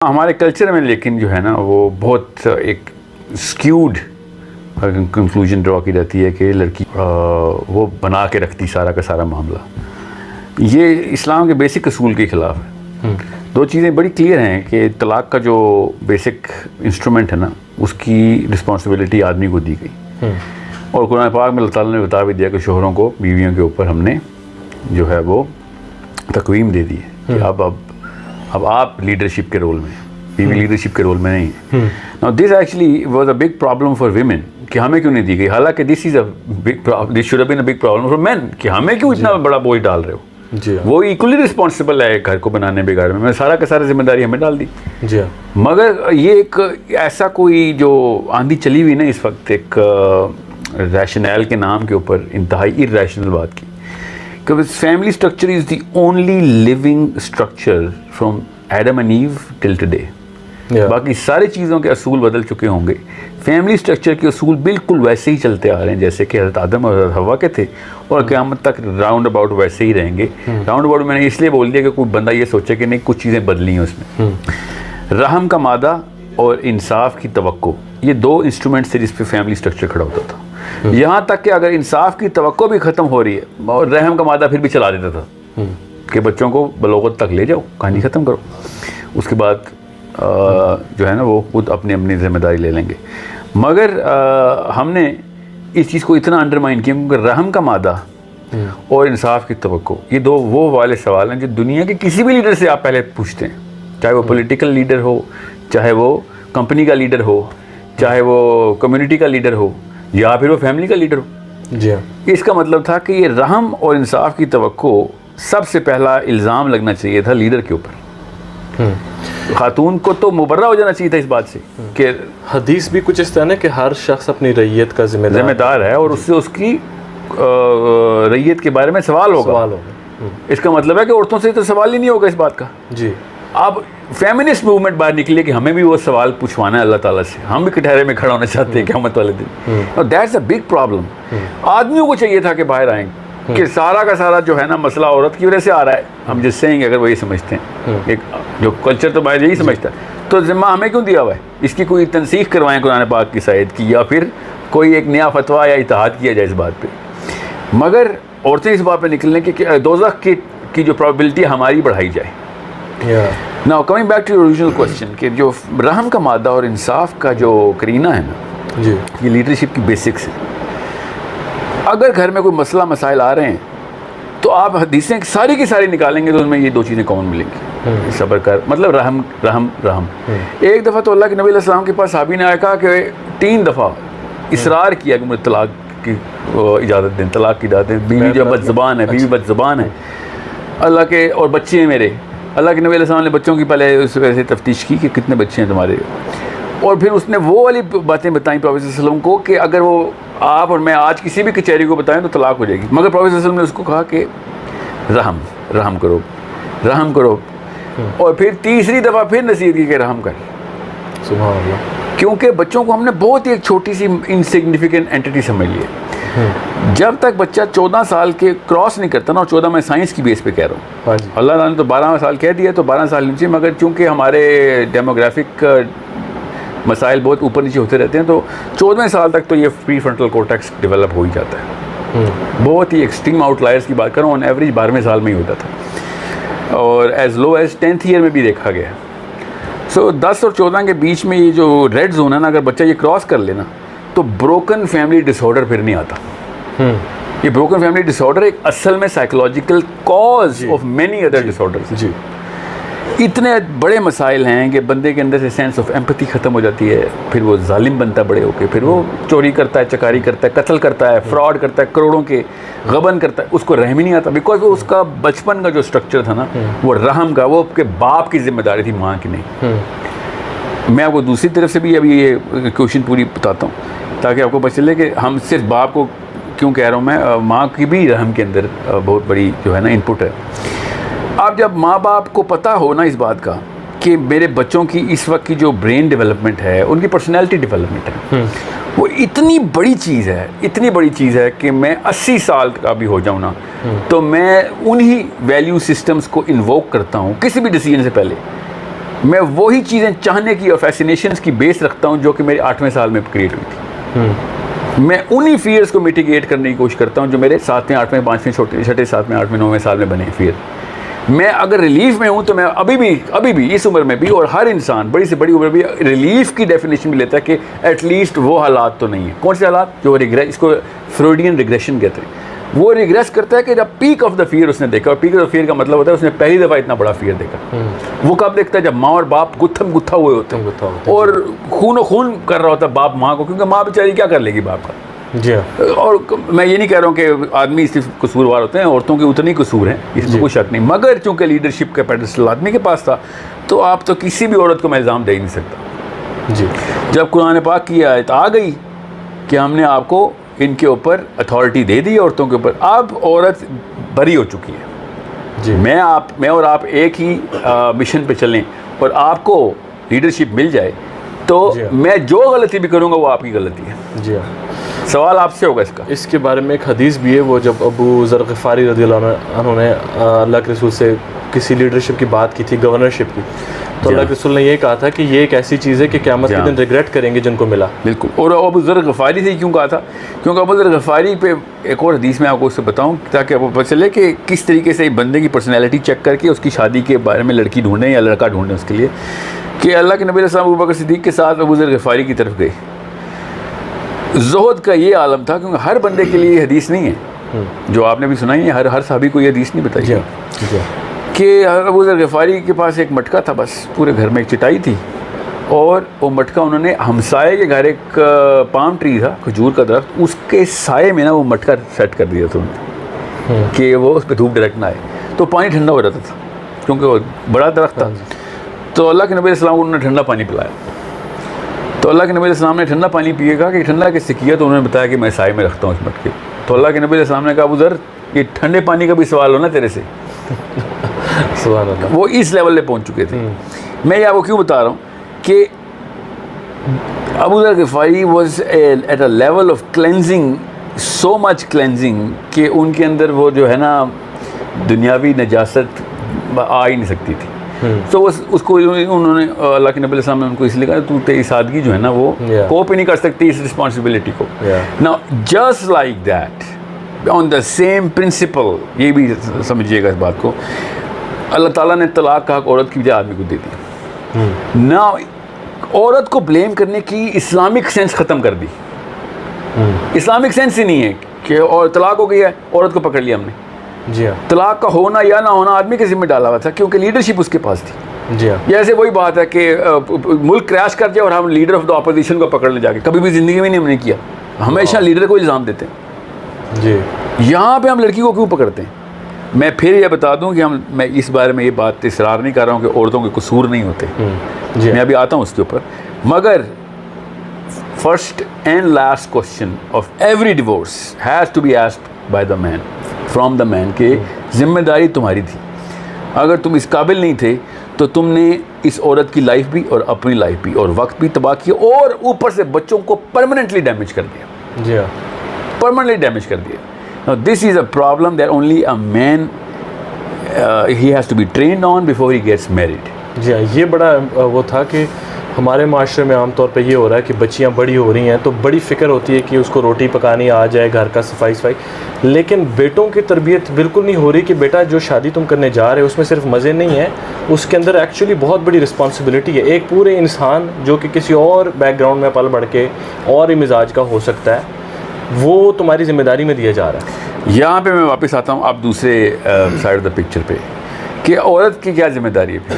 ہمارے کلچر میں لیکن جو ہے نا وہ بہت ایک اسکیوڈ کنکلوژن ڈرا کی جاتی ہے کہ لڑکی وہ بنا کے رکھتی سارا کا سارا معاملہ. یہ اسلام کے بیسک اصول کے خلاف ہے. دو چیزیں بڑی کلیئر ہیں کہ طلاق کا جو بیسک انسٹرومنٹ ہے نا اس کی رسپانسبلٹی آدمی کو دی گئی, اور قرآن پاک میں اللہ تعالیٰ نے بتا بھی دیا کہ شوہروں کو بیویوں کے اوپر ہم نے جو ہے وہ تقویم دے دی ہے کہ اب آپ لیڈرشپ کے رول میں, بیوی لیڈرشپ کے رول میں نہیں ہے. Now this actually was a big problem for women کہ ہمیں کیوں نہیں دی گئی, حالانکہ this should have been a big problem for men کہ ہمیں کیوں اتنا بڑا بوجھ ڈال رہے ہو. وہ ایکولی رسپانسبل ہے گھر کو بنانے بگاڑ میں سارا کا سارا ذمہ داری ہمیں ڈال دی. مگر یہ ایک ایسا کوئی جو آندھی چلی ہوئی نا اس وقت ایک ریشنل کے نام کے اوپر انتہائی ارریشنل بات کی کہ family structure is the only living structure from Adam and Eve till today. باقی ساری چیزوں کے اصول بدل چکے ہوں گے, فیملی اسٹرکچر کے اصول بالکل ویسے ہی چلتے آ رہے ہیں جیسے کہ حضرت آدم اور حضرت حوا کے تھے, اور قیامت تک راؤنڈ اباؤٹ ویسے ہی رہیں گے. راؤنڈ اباؤٹ میں نے اس لیے بول دیا کہ کوئی بندہ یہ سوچے کہ نہیں کچھ چیزیں بدلی ہیں اس میں. رحم کا مادہ اور انصاف کی توقع, یہ دو انسٹرومنٹ تھے جس پہ فیملی اسٹرکچر کھڑا ہوتا تھا. یہاں تک کہ اگر انصاف کی توقع بھی ختم ہو رہی ہے اور رحم کا مادہ پھر بھی چلا دیتا تھا کہ بچوں کو بلوغت تک لے جاؤ, کہانی ختم کرو, اس کے بعد جو ہے نا وہ خود اپنی ذمہ داری لے لیں گے. مگر ہم نے اس چیز کو اتنا انڈرمائن کیا کیونکہ رحم کا مادہ اور انصاف کی توقع یہ دو وہ والے سوال ہیں جو دنیا کے کسی بھی لیڈر سے آپ پہلے پوچھتے ہیں, چاہے وہ پولیٹیکل لیڈر ہو, چاہے وہ کمپنی کا لیڈر ہو, چاہے وہ کمیونٹی کا لیڈر ہو, یا پھر وہ فیملی کا لیڈر ہو. اس کا مطلب تھا کہ یہ رحم اور انصاف کی توقع سب سے پہلا الزام لگنا چاہیے تھا لیڈر کے اوپر. خاتون کو تو مبرہ ہو جانا چاہیے تھا اس بات سے کہ حدیث بھی کچھ اس طرح ہے کہ ہر شخص اپنی رعیت کا ذمہ دار ہے اور اس سے اس کی رعیت کے بارے میں سوال ہوگا. اس کا مطلب ہے کہ عورتوں سے تو سوال ہی نہیں ہوگا اس بات کا. اب فیمنسٹ موومنٹ باہر نکلی کہ ہمیں بھی وہ سوال پوچھوانا ہے اللہ تعالیٰ سے, ہم بھی کٹہرے میں کھڑا ہونا چاہتے ہیں قیامت والے دن. That's a big problem. آدمیوں کو چاہیے تھا کہ باہر آئیں کہ سارا کا سارا جو ہے نا مسئلہ عورت کی وجہ سے آ رہا ہے. ہم جس سے اگر وہ یہ سمجھتے ہیں, ایک جو کلچر تو باہر یہی سمجھتا ہے, تو ذمہ ہمیں کیوں دیا ہوا ہے, اس کی کوئی تنسیخ کروائیں قرآن پاک کی سائد کی, یا پھر کوئی ایک نیا فتویٰ یا اتحاد کیا جائے اس بات پہ. مگر عورتیں اس بات پہ نکلنے کہ دوزخ کی جو پرابیبلٹی ہماری بڑھائی جائے. Now coming back to your original question کہ جو رحم کا مادہ اور انصاف کا جو کرینہ ہے نا یہ لیڈرشپ کی بیسکس ہے. اگر گھر میں کوئی مسئلہ مسائل آ رہے ہیں تو آپ حدیثیں ساری کی ساری نکالیں گے تو ان میں یہ دو چیزیں کامن ملیں گی. صبر کر مطلب رحم رحم رحم. ایک دفعہ تو اللہ کے نبی علیہ السلام کے پاس صحابی نے آیا کہا کہ 3 دفعہ اصرار کیا کہ مجھے طلاق کی اجازت دیں, طلاق کی اجازت دیں, بیوی جو بد زبان ہے, بیوی بد زبان ہے اللہ کے, اور بچے ہیں میرے. اللہ کے نبی علیہ السلام نے بچوں کی پہلے اس وجہ سے تفتیش کی کہ کتنے بچے ہیں تمہارے, اور پھر اس نے وہ والی باتیں بتائیں پروفیسر صلی اللہ علیہ وسلم کو کہ اگر وہ آپ اور میں آج کسی بھی کچہری کو بتائیں تو طلاق ہو جائے گی. مگر پروفیسر صلی اللہ علیہ وسلم نے اس کو کہا کہ رحم کرو رحم کرو, اور پھر تیسری دفعہ پھر نصیحت کی کہ رحم کر. سبحان اللہ. کیونکہ بچوں کو ہم نے بہت ہی ایک چھوٹی سی انسگنیفیکنٹ اینٹی سمجھ لی ہے. جب تک بچہ 14 سال کے کراس نہیں کرتا نا, اور 14 میں سائنس کی بیس پہ کہہ رہا ہوں, اللہ تعالیٰ نے تو 12 سال کہہ دیا تو 12 سال نیچے, مگر چونکہ ہمارے ڈیموگرافک مسائل بہت اوپر نیچے ہوتے رہتے ہیں تو 14ویں سال تک تو یہ پری فرنٹل کورٹیکس ڈیولپ ہو ہی جاتا ہے. بہت ہی ایکسٹریم آؤٹ لائرس کی بات کروں, آن ایوریج 12ویں سال میں ہی ہوتا تھا, اور ایز لو ایز 10th ایئر میں بھی دیکھا گیا. سو 10 اور 14 کے بیچ میں یہ جو ریڈ زون ہے نا, اگر بچہ یہ کراس کر لینا تو بروکن فیملی ڈس آرڈر پھر نہیں آتا. یہ بروکن فیملی ڈس آرڈر ایک اصل میں psychological cause of many other disorders. اتنے بڑے مسائل ہیں کہ بندے کے اندر سے سینس آف ایمپتھی ختم ہو جاتی ہے, پھر وہ ظالم بنتا ہے بڑے ہو کے, پھر وہ چوری کرتا ہے, چکاری کرتا ہے, قتل کرتا ہے, فراڈ کرتا ہے, کروڑوں کے غبن کرتا ہے, اس کو رحم ہی نہیں آتا, بیکاز وہ اس کا بچپن کا جو اسٹرکچر تھا نا وہ رحم کا, وہ کہ باپ کی ذمہ داری تھی, ماں کی نہیں. میں آپ کو دوسری طرف سے بھی ابھی یہ کوشچن پوری بتاتا ہوں تاکہ آپ کو پتہ چلے کہ ہم صرف باپ کو کیوں کہہ رہا ہوں, میں ماں کی بھی رحم کے اندر بہت بڑی جو ہے نا انپٹ ہے. اب جب ماں باپ کو پتہ ہو نا اس بات کا کہ میرے بچوں کی اس وقت کی جو برین ڈیولپمنٹ ہے, ان کی پرسنالٹی ڈیولپمنٹ ہے, وہ اتنی بڑی چیز ہے, اتنی بڑی چیز ہے کہ میں 80 سال کا بھی ہو جاؤں نا تو میں انہی ویلیو سسٹمز کو انووک کرتا ہوں کسی بھی ڈیسیجن سے پہلے میں وہی چیزیں چاہنے کی اور فیسینیشنز کی بیس رکھتا ہوں جو کہ میرے 8ویں سال میں کریٹ ہوئی تھی. میں انہی فیئرز کو میٹیگیٹ کرنے کی کوشش کرتا ہوں جو میرے 7ویں 8ویں 5ویں 6ٹے 7ویں 8ویں 9ویں سال میں بنے فیئر. میں اگر ریلیف میں ہوں تو میں ابھی بھی اس عمر میں بھی، اور ہر انسان بڑی سے بڑی عمر بھی ریلیف کی ڈیفینیشن بھی لیتا ہے کہ ایٹ لیسٹ وہ حالات تو نہیں ہیں. کون سے حالات؟ جو اس کو فرویڈین ریگریشن کہتے ہیں. وہ ریگریس کرتا ہے کہ جب پیک آف دا فیئر اس نے دیکھا، اور پیک آف دا فیئر کا مطلب ہوتا ہے اس نے پہلی دفعہ اتنا بڑا فیئر دیکھا. وہ کب دیکھتا ہے؟ جب ماں اور باپ گتھم گتھا ہوئے ہوتے ہیں اور خون و خون کر رہا ہوتا ہے باپ ماں کو، کیونکہ ماں بیچاری کیا کر لے گی باپ کا. جی ہاں. اور میں یہ نہیں کہہ رہا ہوں کہ آدمی صرف قصوروار ہوتے ہیں، عورتوں کے اتنے ہی قصور ہیں، اس میں کوئی شک نہیں. مگر چونکہ لیڈرشپ کا پیڈسٹل آدمی کے پاس تھا تو آپ تو کسی بھی عورت کو میں الزام دے ہی نہیں سکتا. جی. جب قرآن پاک کی آیت آ گئی کہ ہم نے آپ کو ان کے اوپر اتھارٹی دے دی عورتوں کے اوپر، اب عورت بری ہو چکی ہے. جی. میں اور آپ ایک ہی مشن پہ چلیں اور آپ کو لیڈرشپ مل جائے تو میں جو غلطی بھی کروں گا وہ آپ کی غلطی ہے. جی ہاں. سوال آپ سے ہوگا اس کا. اس کے بارے میں ایک حدیث بھی ہے، وہ جب ابو ذر غفاری رضی اللہ عنہ نے اللہ کے رسول سے کسی لیڈرشپ کی بات کی تھی، گورنرشپ کی، تو اللہ کے رسول نے یہ کہا تھا کہ یہ ایک ایسی چیز ہے کہ قیامت کے دن ریگریٹ کریں گے جن کو ملا. بالکل. اور ابو ذر غفاری سے کیوں کہا تھا؟ کیونکہ ابو ذر غفاری پہ ایک اور حدیث میں آپ کو اس سے بتاؤں تاکہ آپ کو پتہ چلے کہ کس طریقے سے بندے کی پرسنالٹی چیک کر کے اس کی شادی کے بارے میں لڑکی ڈھونڈیں یا لڑکا ڈھونڈیں اس کے لیے، کہ اللہ کے نبی علیہ السلام ابو بکر صدیق کے ساتھ ابو ذر غفاری کی طرف گئے. زہد کا یہ عالم تھا، کیونکہ ہر بندے کے لیے یہ حدیث نہیں ہے جو آپ نے بھی سنائی ہے، ہر صحابی کو یہ حدیث نہیں بتائی کہ ابو ذر غفاری کے پاس ایک مٹکا تھا، بس پورے گھر میں ایک چٹائی تھی، اور وہ مٹکا انہوں نے ہمسائے کے گھر ایک پام ٹری تھا، کھجور کا درخت، اس کے سائے میں نا وہ مٹکا سیٹ کر دیا تھا انہوں نے کہ وہ اس پہ دھوپ ڈائریکٹ نہ آئے، تو پانی ٹھنڈا ہو جاتا تھا کیونکہ وہ بڑا درخت تھا. تو اللہ کے نبی علیہ السلام کو انہوں نے ٹھنڈا پانی پلایا. تو اللہ کے نبی علیہ السلام نے ٹھنڈا پانی پیے گا کہ ٹھنڈا کس سے کیا، تو انہوں نے بتایا کہ میں سائے میں رکھتا ہوں اس مٹکے. تو اللہ کے نبی علیہ السلام نے کہا ابو ذر یہ ٹھنڈے پانی کا بھی سوال ہونا تیرے سے. سبحان اللہ. وہ اس لیول پہ پہنچ چکے تھے. میں یہ آپ کو کیوں بتا رہا ہوں کہ Abu Dhar Ghifari was at a level of cleansing, so much cleansing کہ ان کے اندر وہ جو ہے نا دنیاوی نجاست آ ہی نہیں سکتی تھی. تو اس کو انہوں نے اللہ کے نبی علیہ السلام نے ان کو اس لیے کہا تو تیری سادگی جو ہے نا وہ کوپ ہی نہیں کر سکتی اس رسپانسبلٹی کو. Now just like that on the same principle، یہ بھی سمجھیے گا اس بات کو، اللہ تعالیٰ نے طلاق کا حق عورت کی بجائے آدمی کو دے دیا. Now عورت کو بلیم کرنے کی اسلامک سینس ختم کر دی. اسلامک سینس ہی نہیں ہے کہ اور طلاق ہو گئی ہے عورت کو پکڑ لیا ہم نے. جی ہاں. طلاق کا ہونا یا نہ ہونا آدمی کے ذمہ ڈالا ہوا تھا کیونکہ لیڈرشپ اس کے پاس تھی. جی ہاں. جیسے وہی بات ہے کہ ملک کریش کر جائے اور ہم لیڈر آف دا اپوزیشن کو پکڑ لیں جا کے، کبھی بھی زندگی میں نہیں ہم نے کیا، ہمیشہ لیڈر کو الزام دیتے ہیں. جی. یہاں پہ ہم لڑکی کو کیوں پکڑتے ہیں؟ میں پھر یہ بتا دوں کہ میں اس بارے میں یہ بات اصرار نہیں کر رہا ہوں کہ عورتوں کے قصور نہیں ہوتے. میں ابھی آتا ہوں اس کے اوپر، مگر first and last question of every divorce has to be asked by the man, from the man, کہ ذمہ داری تمہاری تھی. اگر تم اس قابل نہیں تھے تو تم نے اس عورت کی لائف بھی اور اپنی لائف بھی اور وقت بھی تباہ کیا، اور اوپر سے بچوں کو پرماننٹلی ڈیمیج کر دیا. جی ہاں. پرماننٹلی ڈیمیج کر دیا. Now this is a problem that only a man he has to be trained on before he gets married. جی ہاں. یہ بڑا وہ تھا کہ ہمارے معاشرے میں عام طور پہ یہ ہو رہا ہے کہ بچیاں بڑی ہو رہی ہیں تو بڑی فکر ہوتی ہے کہ اس کو روٹی پکانی آ جائے، گھر کا صفائی، لیکن بیٹوں کی تربیت بالکل نہیں ہو رہی کہ بیٹا جو شادی تم کرنے جا رہے ہو اس میں صرف مزے نہیں ہیں، اس کے اندر ایکچولی بہت بڑی رسپانسبلٹی ہے. ایک پورے انسان جو کہ کسی اور بیک گراؤنڈ میں پل بڑھ کے اور ہی مزاج کا ہو سکتا ہے، وہ تمہاری ذمہ داری میں دیا جا رہا ہے. یہاں پہ میں واپس آتا ہوں اب دوسرے سائڈ آف دا پکچر پہ کہ عورت کی کیا ذمہ داری ہے. پھر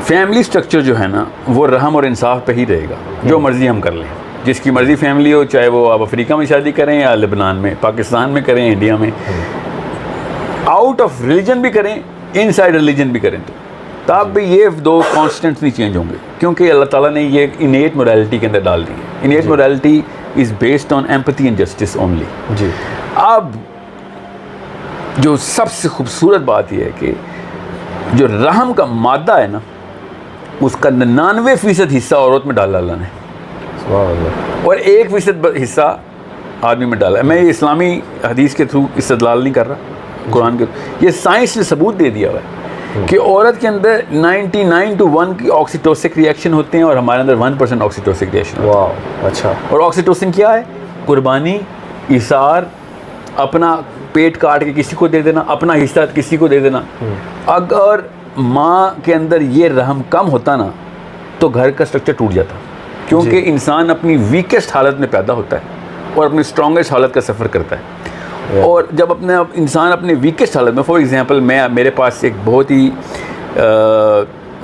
فیملی سٹرکچر جو ہے نا وہ رحم اور انصاف پہ ہی رہے گا. جو مرضی ہم کر لیں، جس کی مرضی فیملی ہو، چاہے وہ آپ افریقہ میں شادی کریں یا لبنان میں، پاکستان میں کریں، انڈیا میں، آؤٹ آف ریلیجن بھی کریں، ان سائڈ ریلیجن بھی کریں، تو تب بھی یہ دو کانسٹنٹس نہیں چینج ہوں گے کیونکہ اللہ تعالیٰ نے یہ انیٹ مورالٹی کے اندر ڈال دی ہے. Innate morality is based on empathy and justice only. جی. اب جو سب سے خوبصورت بات یہ ہے کہ جو رحم کا مادہ ہے نا اس کا 99% حصہ عورت میں ڈالا اللہ نے، اور 1% حصہ آدمی میں ڈالا ہے. میں یہ اسلامی حدیث کے تھرو استدلال نہیں کر رہا، قرآن کے، یہ سائنس نے ثبوت دے دیا ہوا ہے کہ عورت کے اندر 99 to 1 کی آکسیٹوسک ریئیکشن ہوتے ہیں اور ہمارے اندر 1% آکسیٹوسک ریئیکشن ہوتے ہیں. واو اچھا. اور آکسیٹوسن کیا ہے؟ قربانی، ایثار، اپنا پیٹ کاٹ کے کسی کو دے دینا، اپنا حصہ کسی کو دے دینا. اگر ماں کے اندر یہ رحم کم ہوتا نا تو گھر کا اسٹرکچر ٹوٹ جاتا، کیونکہ انسان اپنی ویکسٹ حالت میں پیدا ہوتا ہے اور اپنی اسٹرانگسٹ حالت کا سفر کرتا ہے. اور جب انسان اپنے ویکسٹ حالت میں، فار ایگزامپل میرے پاس ایک بہت ہی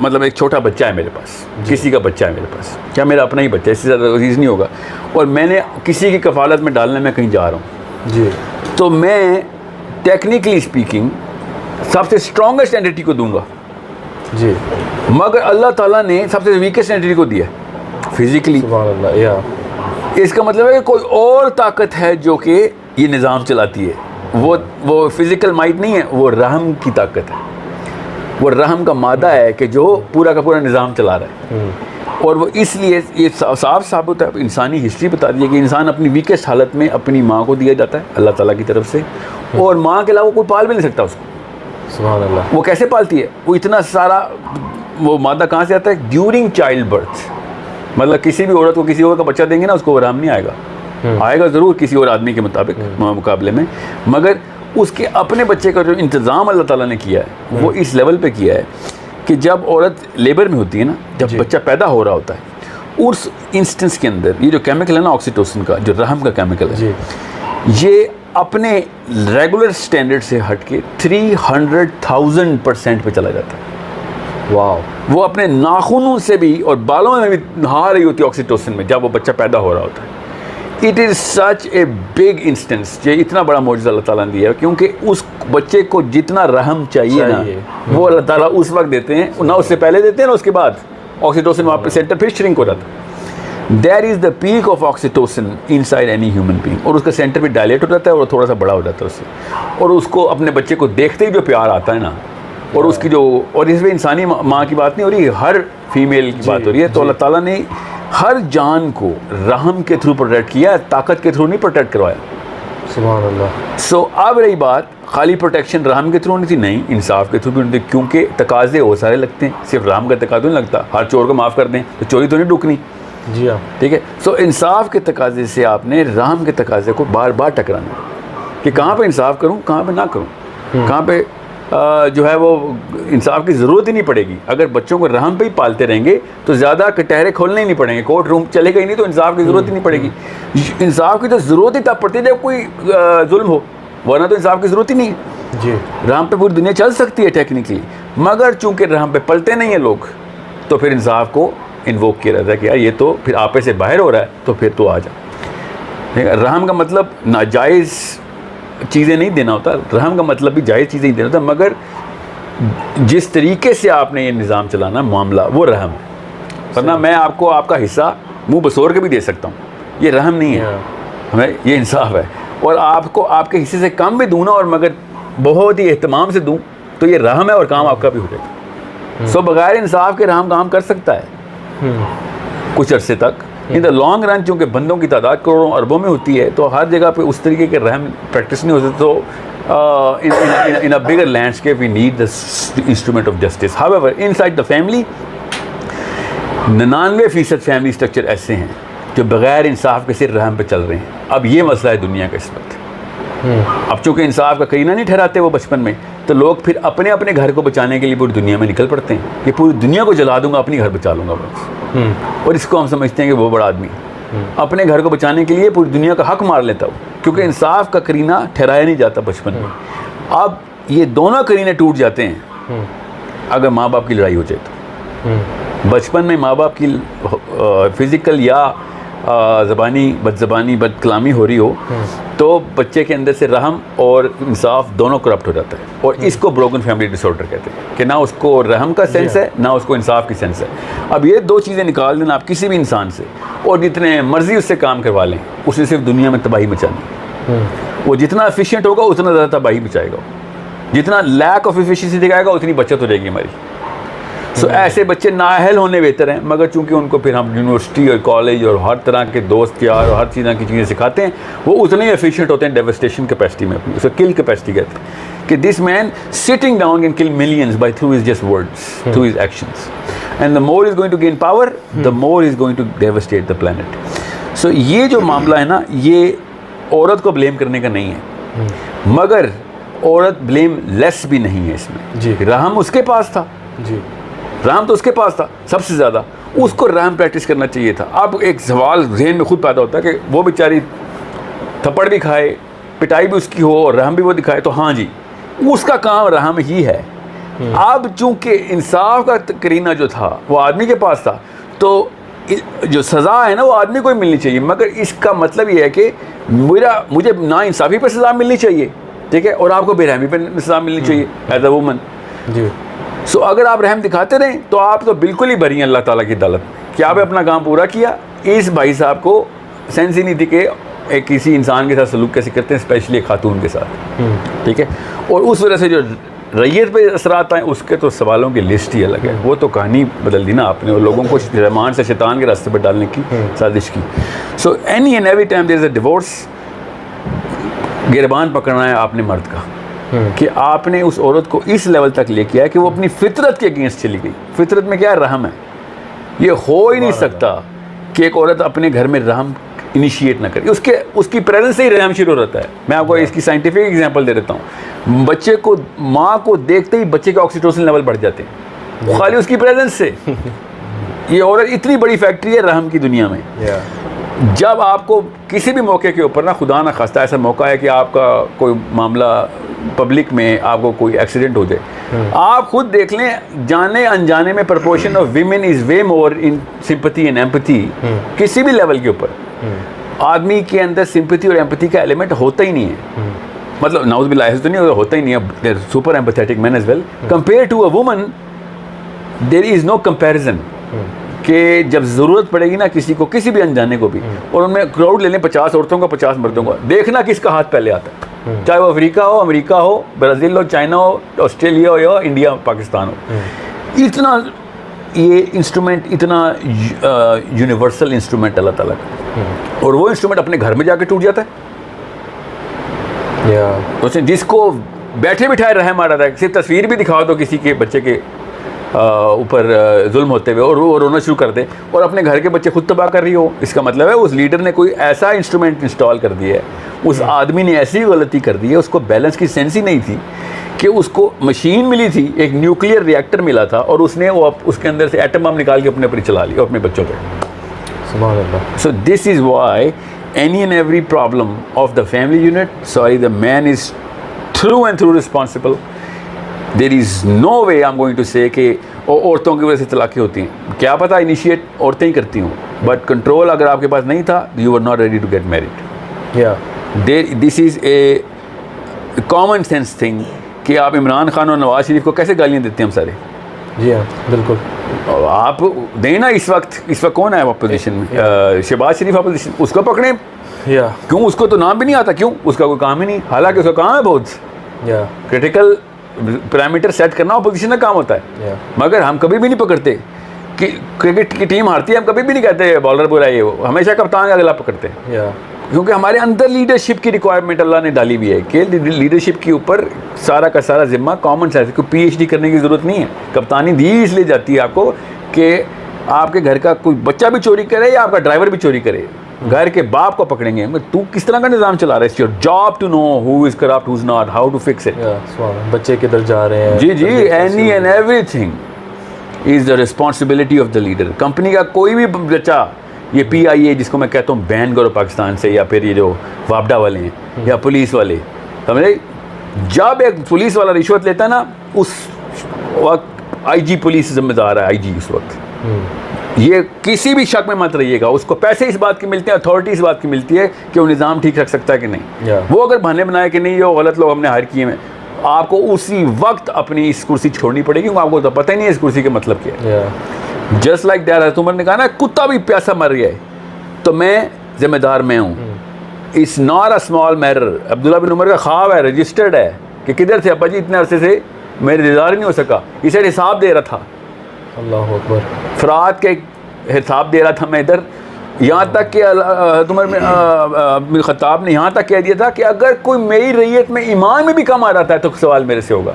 مطلب ایک چھوٹا بچہ ہے میرے پاس، کسی کا بچہ ہے میرے پاس، کیا میرا اپنا ہی بچہ ہے، اس سے زیادہ عزیز نہیں ہوگا، اور میں نے کسی کی کفالت میں ڈالنے میں کہیں جا رہا ہوں جی، تو میں ٹیکنیکلی اسپیکنگ سب سے اسٹرانگسٹ اینٹی کو دوں گا جی، مگر اللہ تعالیٰ نے سب سے ویکسٹ اینٹی کو دیا فزیکلی. سبحان اللہ. یا اس کا مطلب ہے کہ کوئی اور طاقت ہے جو کہ یہ نظام چلاتی ہے. وہ فزیکل مائٹ نہیں ہے، وہ رحم کی طاقت ہے، وہ رحم کا مادہ ہے کہ جو پورا کا پورا نظام چلا رہا ہے. اور وہ اس لیے یہ صاف ثابت ہے، انسانی ہسٹری بتا دی ہے کہ انسان اپنی ویکسٹ حالت میں اپنی ماں کو دیا جاتا ہے اللہ تعالیٰ کی طرف سے، اور ماں کے علاوہ کوئی پال بھی نہیں سکتا اس کو. سبحان اللہ. وہ کیسے پالتی ہے؟ وہ اتنا سارا وہ مادہ کہاں سے آتا ہے؟ During child birth. مطلب کسی بھی عورت کو کسی اور کا بچہ دیں گے نا، اس کو آرام نہیں آئے گا، آئے گا ضرور کسی اور آدمی کے مقابلے میں، مگر اس کے اپنے بچے کا جو انتظام اللہ تعالیٰ نے کیا ہے وہ اس لیول پہ کیا ہے کہ جب عورت لیبر میں ہوتی ہے نا، جب بچہ پیدا ہو رہا ہوتا ہے، اس انسٹنس کے اندر یہ جو کیمیکل ہے نا آکسیٹوسن کا، جو رحم کا کیمیکل ہے، یہ اپنے ریگولر سٹینڈرڈ سے ہٹ کے 300,000% پہ چلا جاتا ہے. واو. وہ اپنے ناخنوں سے بھی اور بالوں میں بھی نہا رہی ہوتی ہے آکسیٹوسن میں جب وہ بچہ پیدا ہو رہا ہوتا ہے. It is such a big instance. یہ اتنا بڑا معجزہ اللہ تعالیٰ نے دیا ہے کیونکہ اس بچے کو جتنا رحم چاہیے نا وہ اللہ تعالیٰ اس وقت دیتے ہیں، نہ اس سے پہلے دیتے ہیں نہ اس کے بعد. آکسیٹوسن وہاں پہ سینٹر پھر شرنک ہو جاتا ہے. There is the peak of oxytocin inside any human being, اور اس کا سینٹر بھی ڈائلیٹ ہو جاتا ہے اور تھوڑا سا بڑا ہو جاتا ہے اس سے، اور اس کو اپنے بچے کو دیکھتے ہی جو پیار آتا ہے نا، اور اس کی جو، اور اس میں انسانی ماں کی بات نہیں ہو رہی، ہر فیمیل کی بات ہو رہی ہے. تو اللہ تعالیٰ نے ہر جان کو رحم کے تھرو پروٹیکٹ کیا، طاقت کے تھرو نہیں پروٹیکٹ کروایا. سبحان اللہ. سو اب رہی بات خالی پروٹیکشن رحم کے تھرو نہیں تھی، نہیں، انصاف کے تھرو بھی نہیں تھی، کیونکہ تقاضے وہ سارے لگتے ہیں، صرف رحم کا تقاضا نہیں لگتا. ہر چور کو معاف کر دیں تو چوری تو نہیں ڈکنی. جی ہاں. ٹھیک ہے. سو انصاف کے تقاضے سے آپ نے رحم کے تقاضے کو بار بار ٹکرانا کہ کہاں پہ انصاف کروں، کہاں پہ نہ کروں، کہاں پہ جو ہے وہ انصاف کی ضرورت ہی نہیں پڑے گی. اگر بچوں کو رحم پہ ہی پالتے رہیں گے تو زیادہ کٹہرے کھولنے ہی نہیں پڑیں گے، کورٹ روم چلے گا ہی نہیں، تو انصاف کی ضرورت ہی نہیں پڑے گی. انصاف کی تو ضرورت ہی تب پڑتی ہے جب کوئی ظلم ہو، ورنہ تو انصاف کی ضرورت ہی نہیں ہے. جی. رحم پہ پوری دنیا چل سکتی ہے ٹیکنیکلی، مگر چونکہ رحم پہ پلتے نہیں ہیں لوگ، تو پھر انصاف کو انووک کیا رہتا ہے کہ یار یہ تو پھر آپے سے باہر ہو رہا ہے، تو پھر تو آ جا. رحم کا مطلب ناجائز چیزیں نہیں دینا ہوتا، رحم کا مطلب بھی جائز چیزیں ہی دینا ہوتا، مگر جس طریقے سے آپ نے یہ نظام چلانا معاملہ وہ رحم ہے. ورنہ میں آپ کو آپ کا حصہ منہ بسور کے بھی دے سکتا ہوں، یہ رحم نہیں ہے، ہمیں یہ انصاف ہے. اور آپ کو آپ کے حصے سے کم بھی دوں نا، اور مگر بہت ہی اہتمام سے دوں، تو یہ رحم ہے اور کام آپ کا بھی ہو جائے گا. سو بغیر انصاف کے رحم کام کر سکتا ہے کچھ عرصے تک. ان دا لانگ رن چونکہ بندوں کی تعداد کروڑوں اربوں میں ہوتی ہے، تو ہر جگہ پہ اس طریقے کے رحم پریکٹس نہیں ہوتے. تو in a bigger landscape we need the instrument of justice. However, inside the family 99% family structure ایسے ہیں جو بغیر انصاف کے صرف رحم پہ چل رہے ہیں. اب یہ مسئلہ ہے دنیا کا اس وقت. اب چونکہ انصاف کا کرینہ نہیں ٹھہراتے وہ بچپن میں، تو لوگ پھر اپنے اپنے گھر کو بچانے کے لیے پوری دنیا میں نکل پڑتے ہیں کہ پوری دنیا کو جلا دوں گا، اپنی گھر بچا لوں گا بس. اور اس کو ہم سمجھتے ہیں کہ وہ بڑا آدمی اپنے گھر کو بچانے کے لیے پوری دنیا کا حق مار لیتا ہو، کیونکہ انصاف کا کرینہ ٹھہرایا نہیں جاتا بچپن میں. اب یہ دونوں کرینے ٹوٹ جاتے ہیں اگر ماں باپ کی لڑائی ہو جائے تو. بچپن میں ماں باپ کی فزیکل یا زبانی بد زبانی بد کلامی ہو رہی ہو تو بچے کے اندر سے رحم اور انصاف دونوں کرپٹ ہو جاتا ہے. اور اس کو بروکن فیملی ڈس آرڈر کہتے ہیں کہ نہ اس کو رحم کا سینس ہے نہ اس کو انصاف کی سینس ہے. اب یہ دو چیزیں نکال دینا آپ کسی بھی انسان سے، اور جتنے مرضی اس سے کام کروا لیں، اس نے صرف دنیا میں تباہی مچانی. وہ جتنا ایفیشینٹ ہوگا اتنا زیادہ تباہی بچائے گا، جتنا لیک آف ایفیشینسی دکھائے گا اتنی بچت ہو جائے گی ہماری. سو ایسے بچے نااہل ہونے بہتر ہیں, مگر چونکہ ان کو پھر ہم یونیورسٹی اور کالج اور ہر طرح کے دوست یار اور ہر طرح کی چیزیں سکھاتے ہیں, وہ اتنے ہی ایفیشینٹ ہوتے ہیں ڈیوسٹیشن کیپیسٹی میں اپنی, اسے کل کیپیسٹی کہتے ہیں کہ this man sitting down can kill millions by through his just words, through his actions, and the more is going to gain power the more is going to devastate the planet. So یہ جو معاملہ ہے نا, یہ عورت کو blame کرنے کا نہیں ہے, مگر عورت بلیم لیس بھی نہیں ہے اس میں. جی رحم اس کے پاس تھا, جی رحم تو اس کے پاس تھا سب سے زیادہ, اس کو رحم پریکٹس کرنا چاہیے تھا. اب ایک سوال ذہن میں خود پیدا ہوتا ہے کہ وہ بیچاری تھپڑ بھی کھائے, پٹائی بھی اس کی ہو اور رحم بھی وہ دکھائے, تو ہاں جی اس کا کام رحم ہی ہے. اب چونکہ انصاف کا کرینہ جو تھا وہ آدمی کے پاس تھا, تو جو سزا ہے نا وہ آدمی کو ہی ملنی چاہیے, مگر اس کا مطلب یہ ہے کہ مجھے نا انصافی پہ سزا ملنی چاہیے, ٹھیک ہے, اور آپ کو بے رحمی پہ سزا ملنی چاہیے ایز اے وومن. جی سو اگر آپ رحم دکھاتے رہیں تو آپ تو بالکل ہی بری ہیں اللہ تعالیٰ کی عدالت میں کہ آپ نے اپنا کام پورا کیا. اس بھائی صاحب کو سینس ہی نہیں تھی کہ ایک کسی انسان کے ساتھ سلوک کیسے کرتے ہیں, اسپیشلی ایک خاتون کے ساتھ, ٹھیک ہے, اور اس وجہ سے جو ریت پہ اثرات آئیں اس کے تو سوالوں کی لسٹ ہی الگ ہے. وہ تو کہانی بدل دی نا آپ نے, اور لوگوں کو رحمان سے شیطان کے راستے پہ ڈالنے کی سازش کی. So any and every time there is a divorce, گربان پکڑنا ہے آپ نے مرد کا کہ آپ نے اس عورت کو اس لیول تک لے کے آیا کہ وہ اپنی فطرت کے اگینسٹ چلی گئی. فطرت میں کیا رحم ہے, یہ ہو ہی نہیں سکتا کہ ایک عورت اپنے گھر میں رحم انیشیٹ نہ کرے, اس کی پریزنس سے ہی رحم شروع ہوتا ہے. میں آپ کو اس کی سائنٹیفک ایگزامپل دے دیتا ہوں. بچے کو ماں کو دیکھتے ہی بچے کے آکسیٹوسن لیول بڑھ جاتے ہیں خالی اس کی پریزنس سے. یہ عورت اتنی بڑی فیکٹری ہے رحم کی دنیا میں. جب آپ کو کسی بھی موقع کے اوپر نا خدا نہ خواستہ ایسا موقع ہے کہ آپ کا کوئی معاملہ پبلک میں آپ کو کوئی ایکسیڈنٹ ہو جائے, آپ خود دیکھ لیں جانے انجانے میں proportion of women is way more in sympathy and empathy. کسی بھی لیول کے اوپر آدمی کے اندر سمپتھی اور ایمپتھی کا ایلیمنٹ ہوتا ہی نہیں ہے. مطلب ناؤز باللہ ایسا تو نہیں ہوتا ہی نہیں ہے, super empathetic man as well compare to a woman. There is no comparison کہ جب ضرورت پڑے گی نا کسی کو, کسی بھی انجانے کو بھی, اور ان میں کراؤڈ لے لیں 50 عورتوں کا 50 مردوں کا, دیکھنا کس کا ہاتھ پہلے آتا ہے, چاہے وہ افریقہ ہو, امریکہ ہو, برازیل ہو, چائنا ہو, آسٹریلیا ہو یا انڈیا پاکستان ہو. اتنا یہ انسٹرومنٹ اتنا یونیورسل انسٹرومنٹ اللہ تعالیٰ کا, اور وہ انسٹرومنٹ اپنے گھر میں جا کے ٹوٹ جاتا ہے. جس کو بیٹھے بٹھائے رحم آ رہا ہے, صرف تصویر بھی دکھاؤ تو کسی کے بچے کے اوپر ظلم ہوتے ہوئے اور وہ رونا شروع کر دے, اور اپنے گھر کے بچے خود تباہ کر رہی ہو, اس کا مطلب ہے اس لیڈر نے کوئی ایسا انسٹرومنٹ انسٹال کر دیا ہے, اس آدمی نے ایسی غلطی کر دی ہے, اس کو بیلنس کی سینس ہی نہیں تھی کہ اس کو مشین ملی تھی, ایک نیوکلیئر ریئیکٹر ملا تھا, اور اس نے وہ اس کے اندر سے ایٹم بم نکال کے اپنے اوپر چلا لیا اپنے بچوں پہ. سبحان اللہ. So this is why any and every problem of the family unit, the man is through and through responsible. There is no way I'm going to say کہ عورتوں کی وجہ سے طلاقیں ہوتی ہیں. کیا پتہ انیشیٹ عورتیں ہی کرتی ہوں, بٹ کنٹرول اگر آپ کے پاس نہیں تھا, you were not ready to get married. This is a common sense thing کہ آپ عمران خان اور نواز شریف کو کیسے گالیاں دیتے ہیں ہم سارے. جی ہاں بالکل. آپ دیں نا اس وقت کون ہے اپوزیشن میں, شہباز شریف اپوزیشن, اس کو پکڑیں. کیوں, اس کو تو نام بھی نہیں آتا, کیوں, اس کا کوئی کام ہی نہیں, حالانکہ اس کا کام ہے بہت کریٹیکل پیرامیٹر سیٹ کرنا اپوزیشن کا کام ہوتا ہے. مگر ہم کبھی بھی نہیں پکڑتے کہ کرکٹ کی ٹیم ہارتی ہے, ہم کبھی بھی نہیں کہتے بالر برا ہے, وہ ہمیشہ کپتان کا اگلا پکڑتے ہیں, کیونکہ ہمارے اندر لیڈرشپ کی ریکوائرمنٹ اللہ نے ڈالی ہوئی ہے کہ لیڈرشپ کے اوپر سارا کا سارا ذمہ کامن سینس, کوئی پی ایچ ڈی کرنے کی ضرورت نہیں ہے. کپتانی دی اس لیے جاتی ہے آپ کو کہ آپ کے گھر کا کوئی بچہ بھی چوری کرے یا آپ کا ڈرائیور بھی چوری کرے, گھر کے باپ کو پکڑیں گے, تو کس طرح کا نظام چلا رہا ہے. It's your job to know who is corrupt, who is not, how to fix it. بچے کدھر جا رہے ہیں, جی any and every thing is the responsibility of the leader. Company کا کوئی بھی بچہ, یہ پی آئی اے جس کو میں کہتا ہوں بین کرو پاکستان سے, یا پھر یہ جو وابڈا والے ہیں یا پولیس والے, سمجھے, جب ایک پولیس والا رشوت لیتا ہے نا, اس وقت آئی جی پولیس ذمہ دار ہے, آئی جی اس وقت. یہ کسی بھی شک میں مت رہیے گا, اس کو پیسے اس بات کے ملتے ہیں, اتھارٹی اس بات کی ملتی ہے کہ وہ نظام ٹھیک رکھ سکتا ہے کہ نہیں. وہ اگر بہانے بنائے کہ نہیں یہ غلط لوگ ہم نے ہائر کیے ہیں, آپ کو اسی وقت اپنی اس کرسی چھوڑنی پڑے گی, کیونکہ آپ کو تو پتہ ہی نہیں ہے اس کرسی کا مطلب کیا ہے. جسٹ لائک دیٹ, حضرت عمر نے کہا نا کتا بھی پیاسا مر گیا ہے تو میں ذمہ دار میں ہوں. It's not a small matter. Abdullah bin Umar کا خواب ہے, رجسٹرڈ ہے, کہ کدھر تھے ابا جی اتنے عرصے سے, میرے دیدار ہی نہیں ہو سکا, اسے حساب دے رہا تھا اللہ اکبر. فرات کے حساب دے رہا تھا میں ادھر, یہاں تک کہ عمر بن خطاب نے یہاں تک کہہ دیا تھا کہ اگر کوئی میری ریت میں ایمان میں بھی کم آ رہا ہے تو سوال میرے سے ہوگا,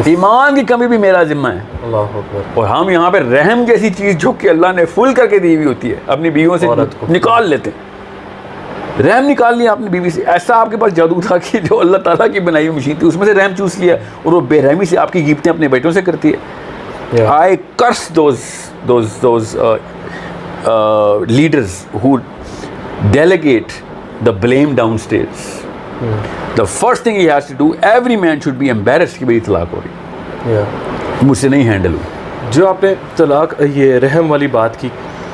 ایمان کی کمی بھی میرا ذمہ ہے. اللہ اکبر. اور ہم یہاں پہ رحم جیسی چیز جو کہ اللہ نے فل کر کے دی ہوئی ہوتی ہے اپنی بیویوں سے نکال لیتے ہیں. رحم نکال لیا اپنی بیوی سے. ایسا آپ کے پاس جادو تھا کہ جو اللہ تعالیٰ کی بنائی ہوئی مشین تھی اس میں سے رحم چوس لیا, اور وہ بے رحمی سے آپ کی گیبتیں اپنے بیٹوں سے کرتی ہے. I curse those leaders who delegate the blame downstairs. The first thing he has to do, every man should be embarrassed کہ میری طلاق ہو رہی, مجھ سے نہیں ہینڈل ہوئی. جو آپ نے طلاق یہ رحم والی بات کی,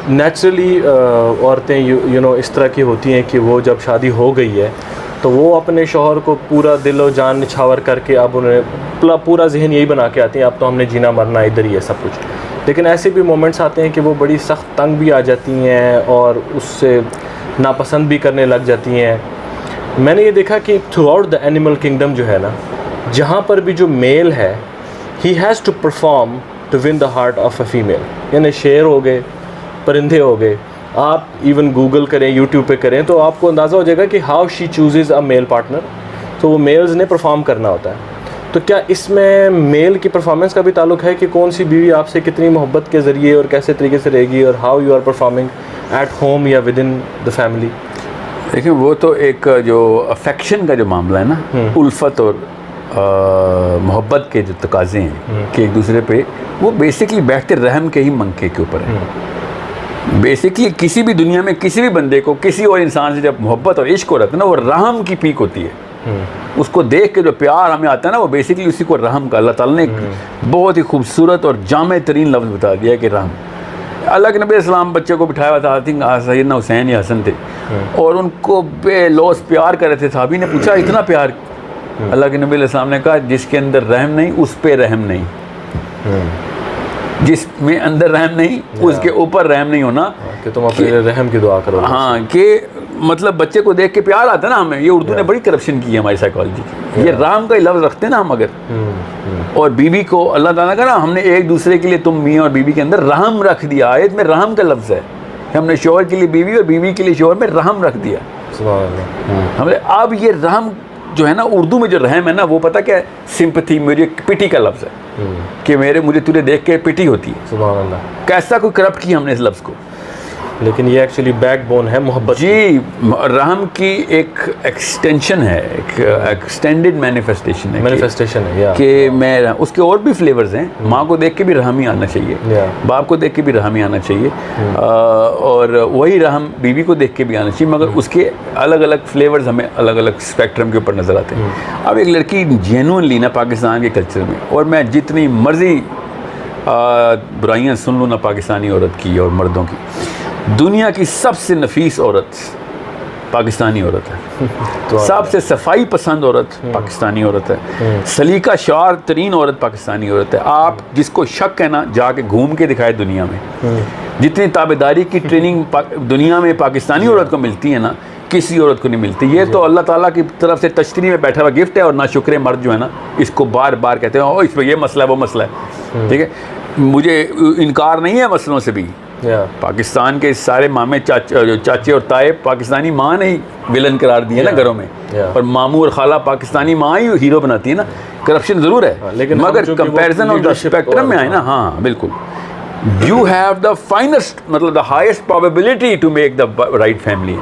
نیچرلی عورتیں یو نو اس طرح کی ہوتی ہیں کہ وہ جب شادی ہو گئی ہے تو وہ اپنے شوہر کو پورا دل و جان نچھاور کر کے اب انہیں پورا ذہن یہی بنا کے آتی ہیں اب تو ہم نے جینا مرنا ادھر ہی ہے سب کچھ. لیکن ایسے بھی مومنٹس آتے ہیں کہ وہ بڑی سخت تنگ بھی آ جاتی ہیں اور اس سے ناپسند بھی کرنے لگ جاتی ہیں. میں نے یہ دیکھا کہ throughout the animal kingdom جو ہے نا, جہاں پر بھی جو میل ہے he has to perform to win the heart of a female. یعنی شیر ہو گئے, پرندے ہو گئے, آپ ایون گوگل کریں یوٹیوب پہ کریں تو آپ کو اندازہ ہو جائے گا کہ how she chooses a male partner. تو وہ میلز نے پرفارم کرنا ہوتا ہے. تو کیا اس میں میل کی پرفارمنس کا بھی تعلق ہے کہ کون سی بیوی آپ سے کتنی محبت کے ذریعے اور کیسے طریقے سے رہے گی, اور how you are performing at home یا ود ان دا فیملی؟ دیکھیں وہ تو ایک جو افیکشن کا جو معاملہ ہے نا, الفت اور محبت کے جو تقاضے ہیں کہ ایک دوسرے پہ, وہ بیسکلی بیٹھتے رحم کے ہی منکے کے اوپر ہے. بیسکلی کسی بھی دنیا میں کسی بھی بندے کو کسی اور انسان سے جب محبت اور عشق ہو رہتا ہے نا, وہ رحم کی پیک ہوتی ہے. اس کو دیکھ کے جو پیار ہمیں آتا ہے نا, وہ بیسکلی اسی کو رحم کا اللہ تعالیٰ نے بہت ہی خوبصورت اور جامع ترین لفظ بتا دیا کہ رحم. اللہ کے نبی السلام بچے کو بٹھایا ہوا تھا, آئی تھنک سیدنا حسین یا حسن تھے, اور ان کو بے لوث پیار کر رہے تھے. صحابی نے پوچھا اتنا پیار؟ اللہ کے نبی علیہ السلام نے کہا جس کے اندر رحم نہیں اس پہ رحم نہیں. جس میں اندر رحم نہیں اس کے اوپر رحم نہیں ہونا, کہ تم اپنے رحم کی دعا کرو. ہاں, کہ مطلب بچے کو دیکھ کے پیار آتا ہے نا ہمیں. یہ اردو نے بڑی کرپشن کی ہے ہماری سائیکالوجی کی. یہ رحم کا ہی لفظ رکھتے ہیں نا ہم اگر, اور بیوی کو اللہ تعالیٰ کا نا ہم نے ایک دوسرے کے لیے تم میاں اور بیوی کے اندر رحم رکھ دیا. آیت میں رحم کا لفظ ہے, ہم نے شوہر کے لیے بیوی اور بیوی کے لیے شوہر میں رحم رکھ دیا. ہم نے اب یہ رحم جو ہے نا, اردو میں جو رحم ہے نا, وہ پتہ کیا ہے, سمپتھی, میری پٹی کا لفظ ہے کہ مجھے تجھے دیکھ کے پٹی ہوتی ہے. سبحان اللہ. کیسا کوئی کرپٹ کیا ہم نے اس لفظ کو, لیکن یہ ایکچولی بیک بون ہے محبت. جی, رحم کی ایک ایکسٹینشن ہے, ایک ایکسٹینڈڈ مینیفیسٹیشن ہے کہ میں اس کے اور بھی فلیورز ہیں. ماں کو دیکھ کے بھی رحم ہی آنا چاہیے, باپ کو دیکھ کے بھی رحم ہی آنا چاہیے, اور وہی رحم بیوی کو دیکھ کے بھی آنا چاہیے, مگر اس کے الگ الگ فلیورز ہمیں الگ الگ اسپیکٹرم کے اوپر نظر آتے ہیں. اب ایک لڑکی جینوئنلی نا پاکستان کے کلچر میں, اور میں جتنی مرضی برائیاں سن لوں نا پاکستانی عورت کی اور مردوں کی, دنیا کی سب سے نفیس عورت پاکستانی عورت ہے. سب سے صفائی پسند عورت پاکستانی عورت ہے. سلیقہ شعار ترین عورت پاکستانی عورت ہے. آپ جس کو شک ہے نا, جا کے گھوم کے دکھائے دنیا میں. جتنی تابعداری کی ٹریننگ دنیا میں پاکستانی عورت کو ملتی ہے نا, کسی عورت کو نہیں ملتی. یہ تو اللہ تعالیٰ کی طرف سے تشتری میں بیٹھا ہوا گفٹ ہے, اور ناشکر مرد جو ہے نا اس کو بار بار کہتے ہیں اس پہ یہ مسئلہ ہے وہ مسئلہ ہے. ٹھیک ہے, مجھے انکار نہیں ہے مسئلوں سے بھی. پاکستان کے سارے مامے چاچے اور تائے پاکستانی ماں نے ہی ولن قرار دیے نا گھروں میں, اور ماموں اور خالہ پاکستانی ماں ہی ہیرو بناتی ہے نا. کرپشن ضرور ہے, مگر کمپیریزن آف دا اسپیکٹرم میں آئے نا, ہاں بالکل, یو ہیو دا فائنسٹ, مطلب the highest probability to make the right family.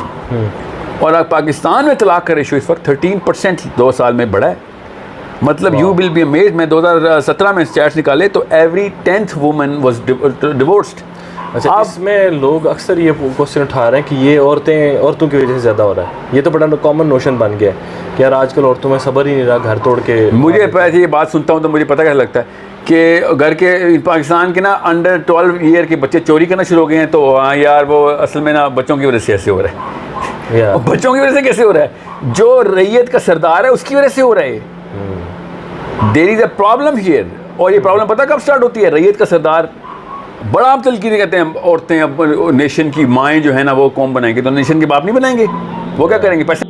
اور پاکستان میں طلاق کا ریشو اس وقت 13% 2 سال میں بڑھا ہے. مطلب یو ول بی امیزڈ, میں 2017 میں اسٹیٹس نکالے تو every 10th woman was divorced. اچھا, اس میں لوگ اکثر یہ کوشچن اٹھا رہے ہیں کہ یہ عورتوں کی وجہ سے زیادہ ہو رہا ہے. یہ تو بڑا کامن نوشن بن گیا ہے کہ یار آج کل عورتوں میں صبر ہی نہیں رہا گھر توڑ کے. مجھے پہلے یہ بات سنتا ہوں تو مجھے پتہ کیسا لگتا ہے کہ گھر کے پاکستان کے نا انڈر 12 ایئر کے بچے چوری کرنا شروع ہو گئے ہیں, تو ہاں یار وہ اصل میں نا بچوں کی وجہ سے ایسے ہو رہا ہے. بچوں کی وجہ سے کیسے ہو رہا ہے؟ جو ریت کا سردار ہے اس کی وجہ سے ہو رہا ہے. There is a problem here. اور یہ پرابلم پتہ کب سٹارٹ ہوتی ہے؟ ریت کا سردار بڑا آپ تلقین کہتے ہیں عورتیں اب نیشن کی مائیں جو ہے نا وہ قوم بنائیں گے, تو نیشن کے باپ نہیں بنائیں گے. وہ کیا کریں گے؟ پیسے